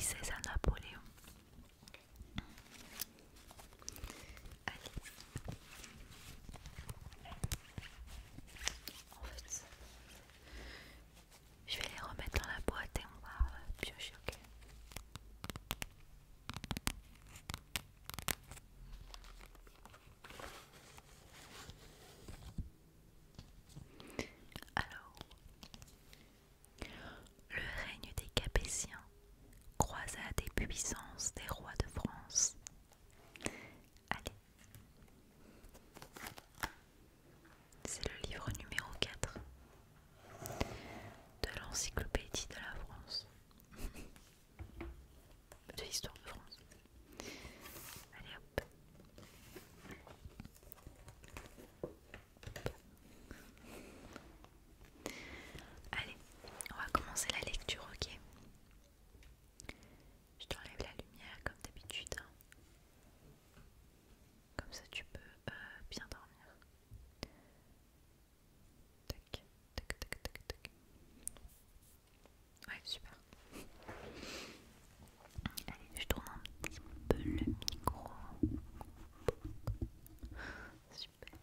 XVI à Napoléon. Allez. En fait, je vais les remettre dans la boîte et on va piocher, ok? Alors, le règne des Capétiens, croisade et puissance des rois de France. Allez, c'est le livre numéro 4 de l'encyclopédie de la France, de l'histoire de France. Allez hop. Allez, on va commencer la lecture, ok? Je t'enlève la lumière comme d'habitude, hein. Comme ça tu peux bien dormir. Tac, tac, tac, tac, tac. Ouais, super. Allez, je tourne un petit peu le micro. Super.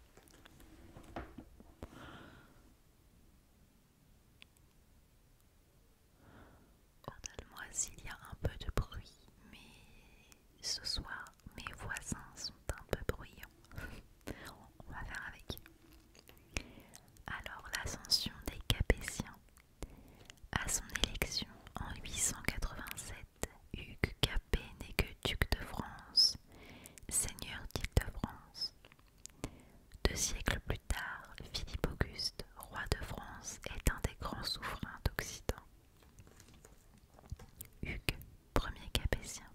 Pardonne-moi s'il y a un peu de bruit, mais ce soir mes voisins sont un peu bruyants. On va faire avec. Alors, l'ascension des Capétiens. À son élection en 887, Hugues Capet n'est que duc de France, seigneur d'Île-de-France. 2 siècles plus tard, Philippe Auguste, roi de France, est un des grands souverains d'Occident. Hugues, premier Capétien.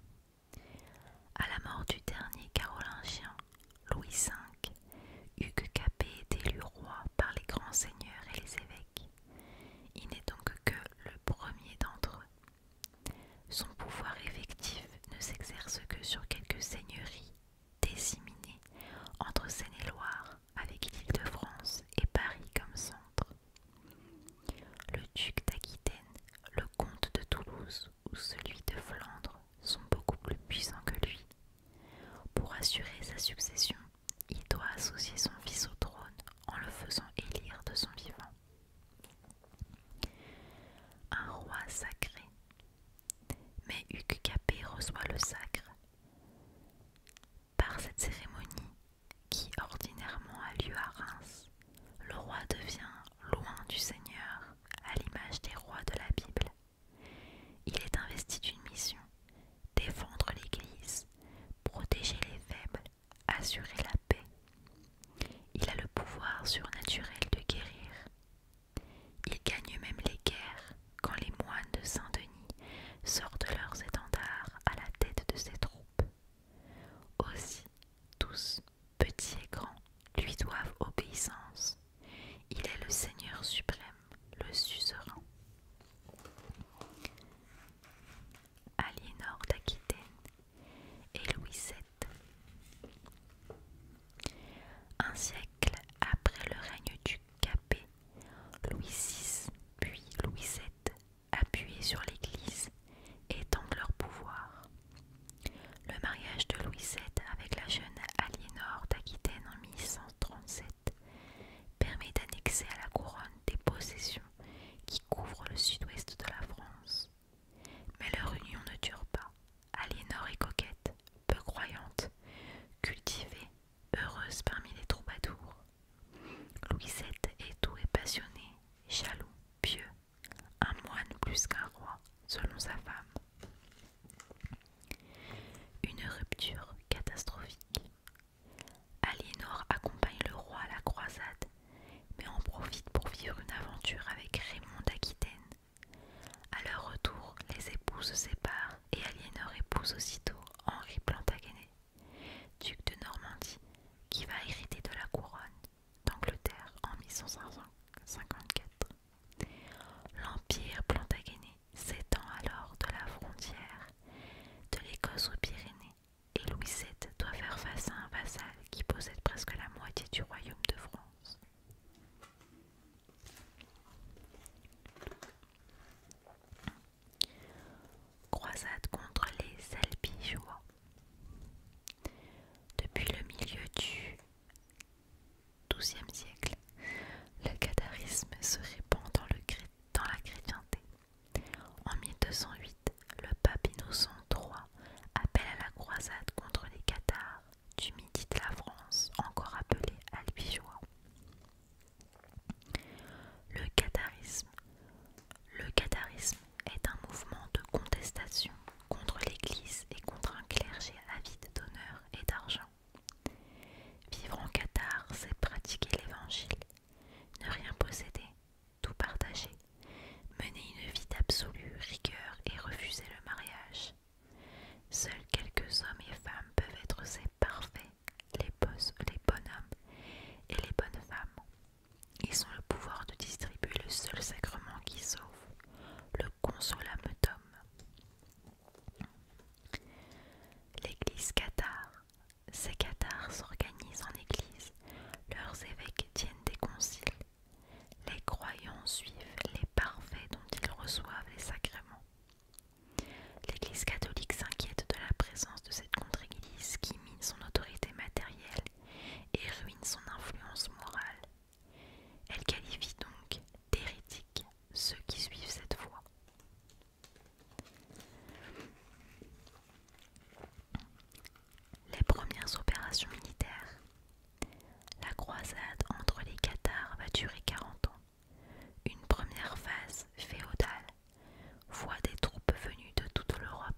À la mort du dernier carolingien, Louis V, Hugues Capet est élu roi par les grands seigneurs et les évêques. Il n'est donc que le premier d'entre eux. Son pouvoir effectif ne s'exerce que sur quelques seigneuries disséminées entre Seine-et-Loire, avec l'Île-de-France et Paris comme centre. Le duc d'Aquitaine, le comte de Toulouse ou celui de Flandre sont beaucoup plus puissants que lui. Pour assurer sa succession, il doit associer son fils au trône en le faisant élire de son vivant. Un roi sacré. Mais Hugues Capet reçoit le sacre. Par cette cérémonie, qui ordinairement a lieu à Reims, le roi devient loin du Seigneur, à l'image des rois de la Bible. Il est investi d'une mission, défendre l'Église, protéger les faibles, assurer la paix. Il a le pouvoir surnaturel de guérir. Il gagne même les guerres quand les moines de Saint-Denis sortent leurs étendards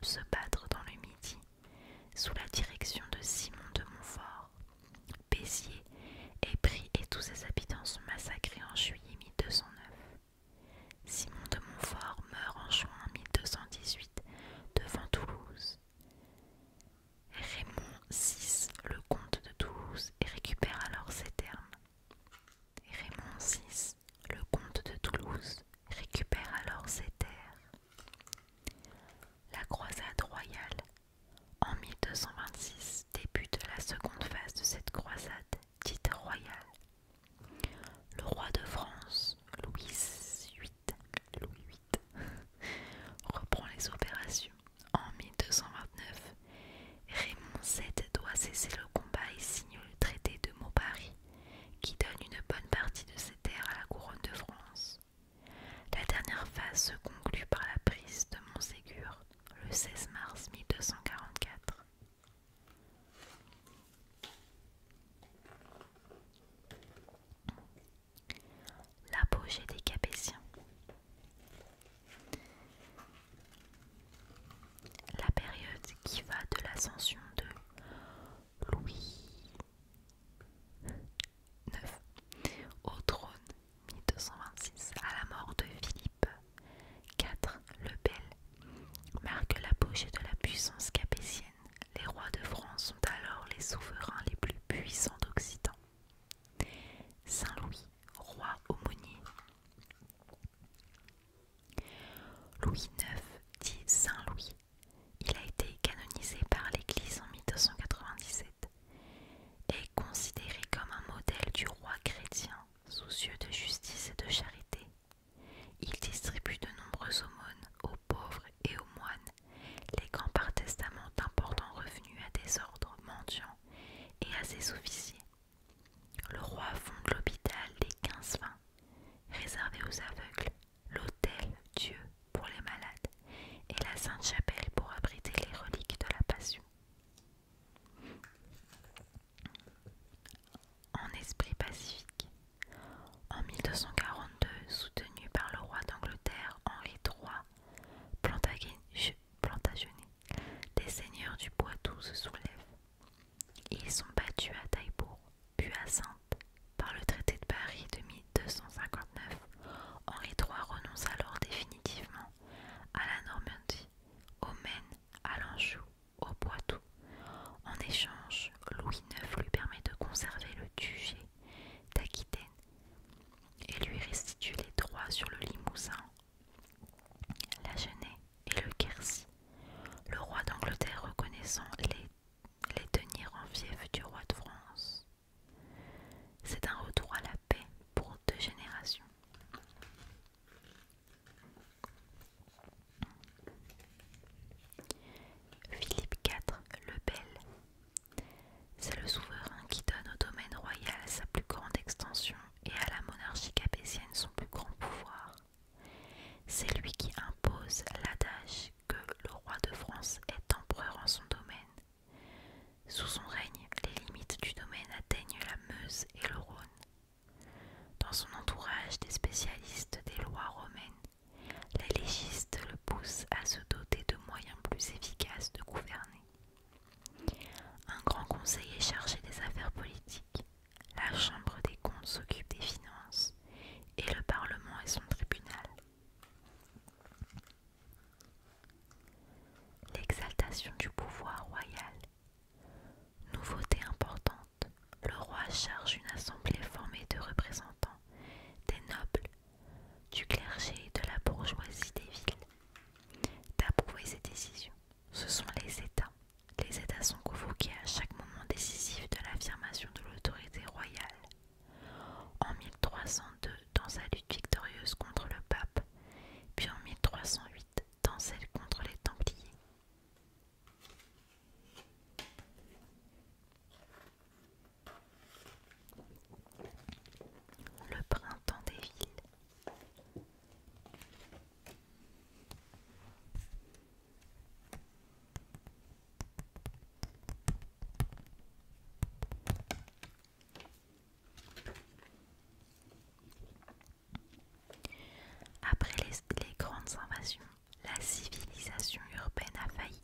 se battre dans le Midi sous la direction de Simon de Montfort. Béziers est pris et tous ses habitants sont massacrés en juillet 1209. Simon de Montfort meurt en juin 1218 devant Toulouse. Raymond VI, le comte de Toulouse, récupère alors ses termes. Raymond VI, le comte de Toulouse, récupère alors ses terres. La croisade royale. En 1226 débute la seconde phase de cette croisade, dite royale. Le roi de France, Louis VIII, reprend les opérations. En 1229, Raymond VII doit cesser le combat et signe le traité de Maubary, qui donne une bonne partie de ses terres à la couronne de France. La dernière phase se conclut par la prise de Montségur le 16 mars 1244. L'apogée des Capétiens. La période qui va de l'ascension de Louis IX au trône 1226 à la mort de Philippe IV le Bel marque l'apogée de la puissance capétienne. Les rois de France sont alors les souverains les plus puissants d'Occident. Saint-Louis, roi aumônier. Louis IX, dit Saint-Louis, il a été canonisé par l'Église en 1297 et est considéré comme un modèle du roi chrétien, soucieux de justice et de charité. Il distribue de nombreuses aumônes aux pauvres et aux moines, léguant par testament d'importants revenus à des ordres mendiants et à ses officiers. Le roi fonde l'hôpital des 15-20, réservé aux aveugles, l'autel Dieu pour les malades et la Sainte-Chapelle pour abriter les reliques de la Passion. En esprit pacifique. En 1242, soutenu par le roi d'Angleterre Henri III Plantagenet, les seigneurs du Poitou se soulèvent. Ils sont battus à Taillebourg, puis à Saintes. Par le traité de Paris de 1259, Henri III renonce alors définitivement à la Normandie, au Maine, à l'Anjou, au Poitou. En échange, Louis IX lui permet de conserver le duché d'Aquitaine et lui restitue les droits sur le Limousin, la Genée et le Quercy, le roi d'Angleterre reconnaissant les tenir en fief du roi de France. C'est un retour à la paix pour 2 générations. Philippe IV le Bel. C'est le souverain qui donne au domaine royal sa plus grande extension et à la monarchie capétienne son plus grand pouvoir. C'est lui qui impose l'adage que le roi de France est empereur en son domaine. Sous son règne, les limites du domaine atteignent la Meuse et le Rhône. Dans son entourage, des spécialistes des lois romaines, les légistes le poussent à se doter de moyens plus efficaces de gouverner. Un grand conseil est chargé des affaires politiques, la Chambre des comptes s'occupe des finances et le Parlement est son tribunal. L'exaltation du pouvoir royal. Nouveauté importante, le roi charge une assemblée formée de représentants des nobles, du clergé et de la bourgeoisie des villes d'approuver ses décisions. Ce sont les États. Les États sont convoqués à chaque moment décisif de l'affirmation de l'autorité royale. En 1302, dans sa lutte victorieuse contre le pape, puis en 1308, dans celle contre les Templiers. Le printemps des villes. Après les grandes invasions, la civilisation urbaine a failli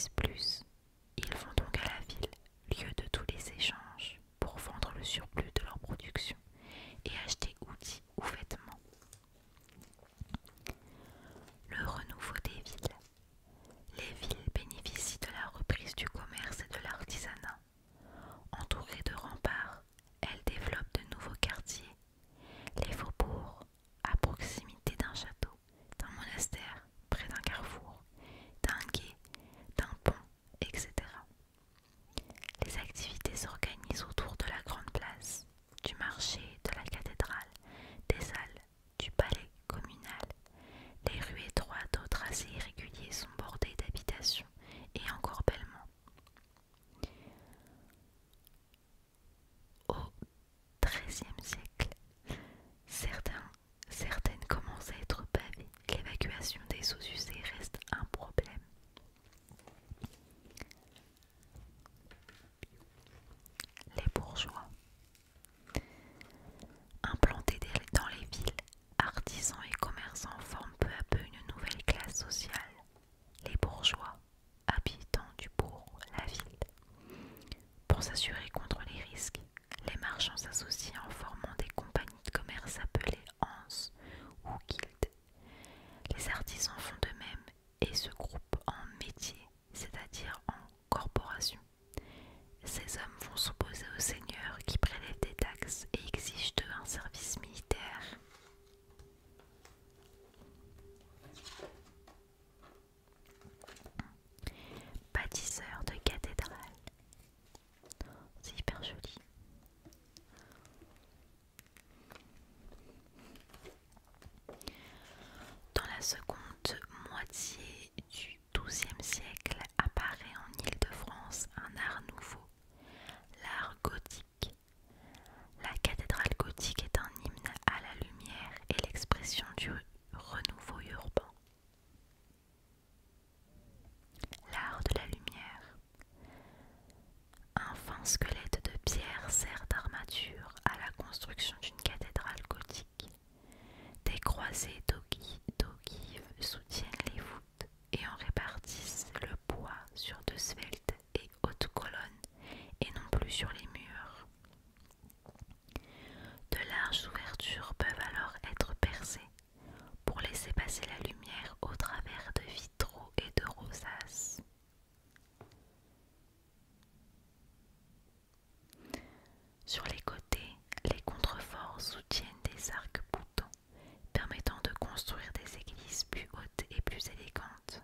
produisent plus. Ils vont donc à la ville, lieu de tous les échanges, pour vendre le surplus de leur production et acheter outils ou vêtements. Le renouveau des villes. Les villes bénéficient de la reprise du commerce et de l'artisanat. Entourées de remparts, elles développent de nouveaux quartiers. Les faubourgs, à proximité d'un château, d'un monastère, près d'un carrefour, d'un quai, d'un pont, etc. Les activités s'organisent autour de la grande place, du marché, de la cathédrale, des salles, du palais communal. Les rues étroites aux tracés irréguliers sont bordées d'habitations et encore bellement. Au XIIIe siècle, certaines commencent à être pavées. L'évacuation des eaux usées reste un problème. Les bourgeois. Implantés dans les villes, artisans et commerçants forment peu à peu une nouvelle classe sociale. Les bourgeois, habitants du bourg, la ville. Pour s'assurer contre les risques, les marchands s'associent en formant des compagnies de commerce appelées anses ou guildes. Les artisans font de même et se groupent en métiers, c'est-à-dire en corporations. Ces hommes vont s'opposer aux seigneurs qui prélèvent des taxes et exigent d'eux un service militaire. Bâtisseurs de cathédrales. C'est hyper joli. Dans la seconde moitié du XIIe siècle apparaît en Île-de-France un art nouveau, l'art gothique. La cathédrale gothique est un hymne à la lumière et l'expression du renouveau urbain. L'art de la lumière. Un fin squelette de pierre sert d'armature à la construction d'une cathédrale gothique. Des croisées d'ogives soutiennent les voûtes et en répartissent le poids sur de sveltes et hautes colonnes et non plus sur les murs. De larges ouvertures peuvent alors être percées pour laisser passer la lumière au travers de vitraux et de rosaces. Sur les côtés, les contreforts soutiennent des arcs-boutants, permettant de construire des églises plus hautes et plus élégantes.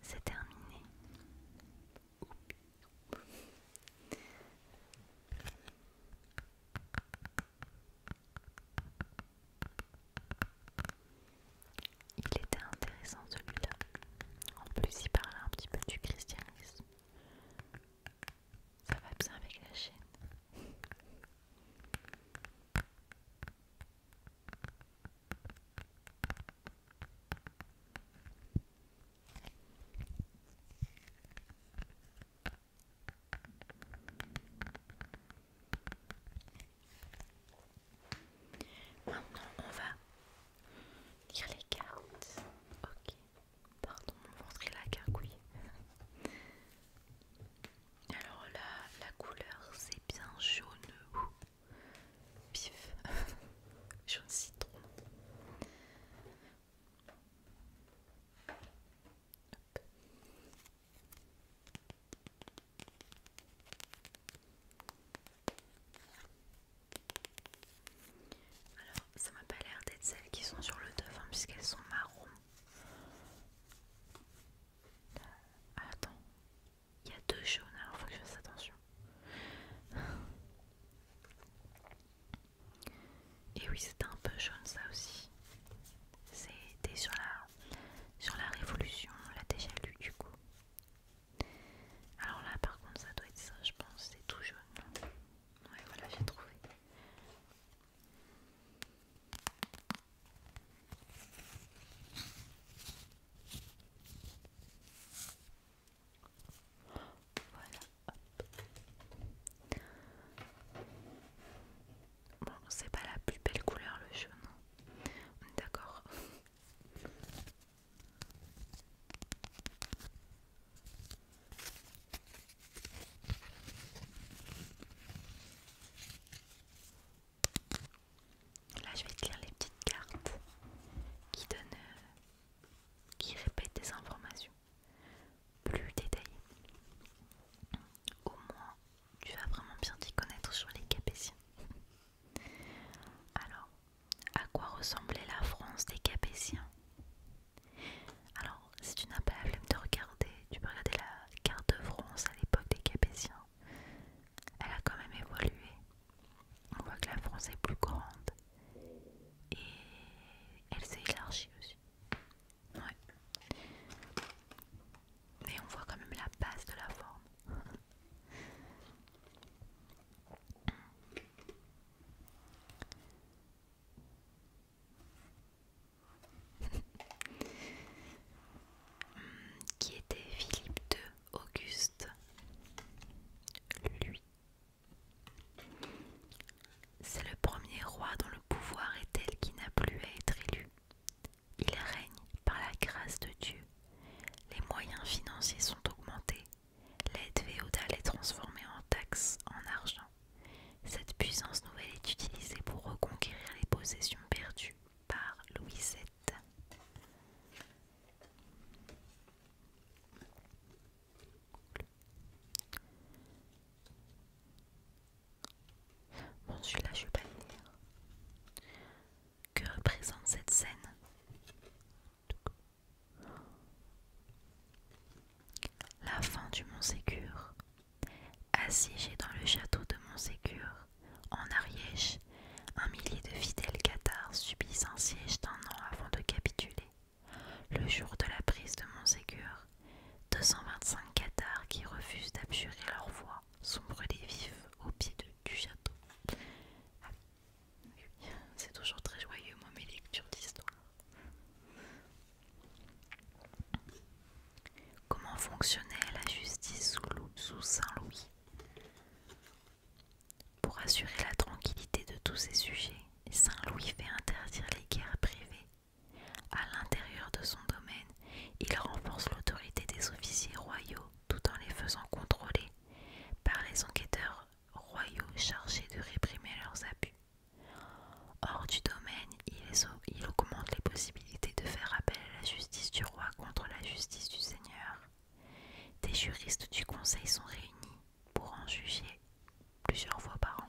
C'est terminé. Il était intéressant celui-là. En plus, il parlait un petit peu du christianisme. Ça va bien avec la chaîne. Maintenant, on va lire les cartes. Ok. Pardon, mon ventre il a gargouillé. Alors là, la couleur c'est bien jaune vif, jaune citron. Alors ça m'a pas l'air d'être celles qui sont sur le devant puisqu'elles sont marron. Attends, il y a deux jaunes alors faut que je fasse attention. Et oui, c'était un peu jaune ça aussi. C'était sur la Révolution, on l'a déjà lu du coup. Alors là par contre ça doit être ça je pense, c'est tout jaune. Ouais voilà j'ai trouvé. Voilà, hop. Bon c'est pas la plus belle couleur fonctionnait la justice sous Saint-Louis. Pour assurer la tranquillité de tous ses sujets, Saint-Louis fait interdire les guerres privées. À l'intérieur de son domaine, il renforce l'autorité des officiers royaux tout en les faisant contrôler par les enquêteurs royaux chargés de réprimer leurs abus. Hors du domaine, il augmente les possibilités de faire appel à la justice du roi contre la justice du Seigneur. Des juristes du conseil sont réunis pour en juger plusieurs fois par an.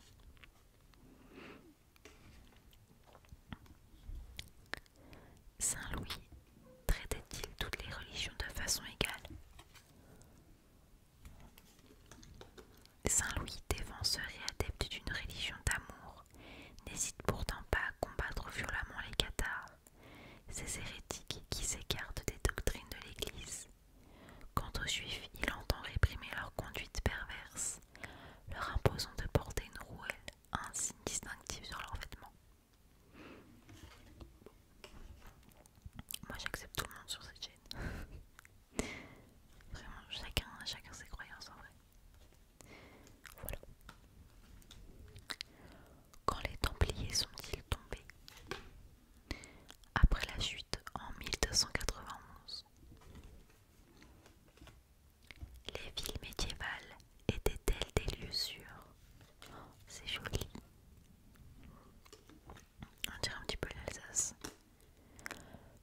Saint Louis traitait-il toutes les religions de façon égale? Saint Louis, défenseur et adepte d'une religion d'amour, n'hésite pourtant pas à combattre violemment les cathares, ces hérétiques qui s'écartent des doctrines de l'Église. Quant aux Juifs, il entend réprimer leur conduite perverse, leur imposant de porter une rouelle, un signe distinctif sur leurs vêtements. Moi j'accepte tout le monde sur cette chaîne. Vraiment, chacun ses croyances en vrai. Voilà. Quand les Templiers sont-ils tombés? Après la chute en 1291. Les villes médiévales étaient-elles des lieux sûrs? C'est joli. On dirait un petit peu l'Alsace.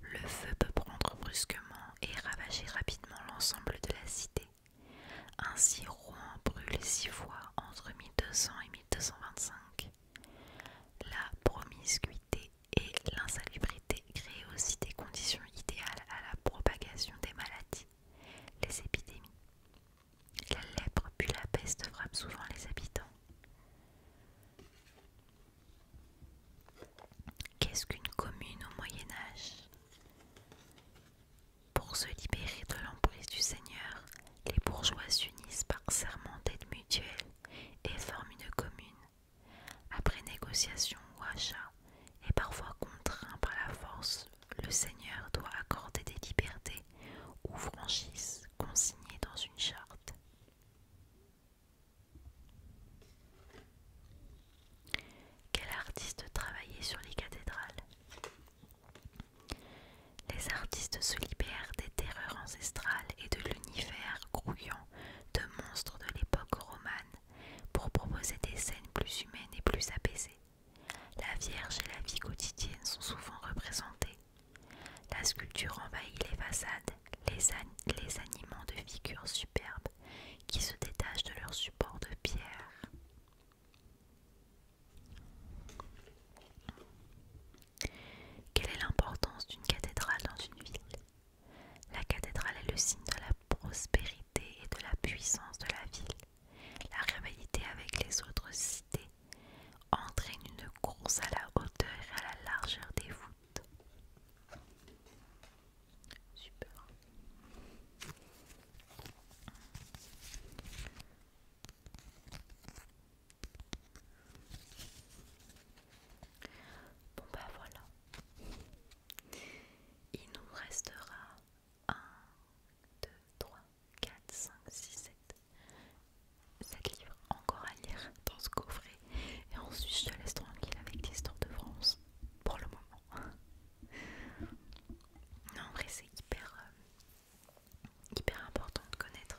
Le feu peut prendre brusquement et ravager rapidement l'ensemble de la cité. Ainsi Rouen brûle 6 fois entre 1200 et 1225. La promiscuité et l'insalubrité créent aussi des conditions idéales à la propagation des maladies, les épidémies. La lèpre puis la peste frappent souvent les habitants. Qu'est-ce qu'une commune au Moyen-Âge? Pour se libérer de l'emprise du Seigneur, les bourgeois s'unissent par serment d'aide mutuelle et forment une commune. Après négociation ou achat, et parfois contraint par la force, le Seigneur doit accorder des libertés ou franchises consignées dans une charte. Quel artiste travaillait sur les cathédrales? Les artistes se libèrent des terreurs ancestrales et de l'univers grouillant de monstres de l'époque romane pour proposer des scènes plus humaines et plus apaisées. La Vierge et la vie quotidienne sont souvent représentées. La sculpture envahit les façades, les animant de figures superbes qui se détachent de leur support de pierre. Quelle est l'importance d'une cathédrale dans une ville? La cathédrale est le signe de la prospérité et de la puissance de la ville. La rivalité avec les autres cités entraîne une course à la hauteur et à la largeur des voûtes. Super. Bon bah voilà. Il nous restera 1, 2, 3, 4, 5, 6, 7 livres encore à lire dans ce coffret. Et ensuite je te laisse tranquille avec l'histoire de France. Pour le moment. Non, en vrai c'est hyper important de connaître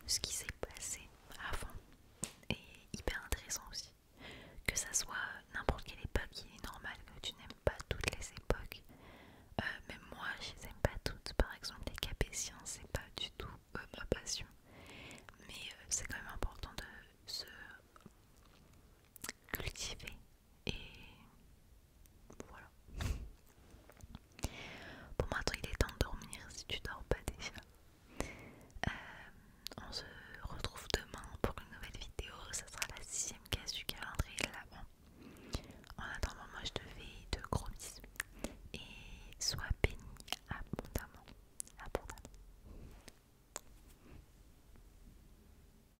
ce qui s'est passé avant. Et hyper intéressant aussi. Que ça soit n'importe quelle époque, il est normal que tu n'aimes pas toutes les époques.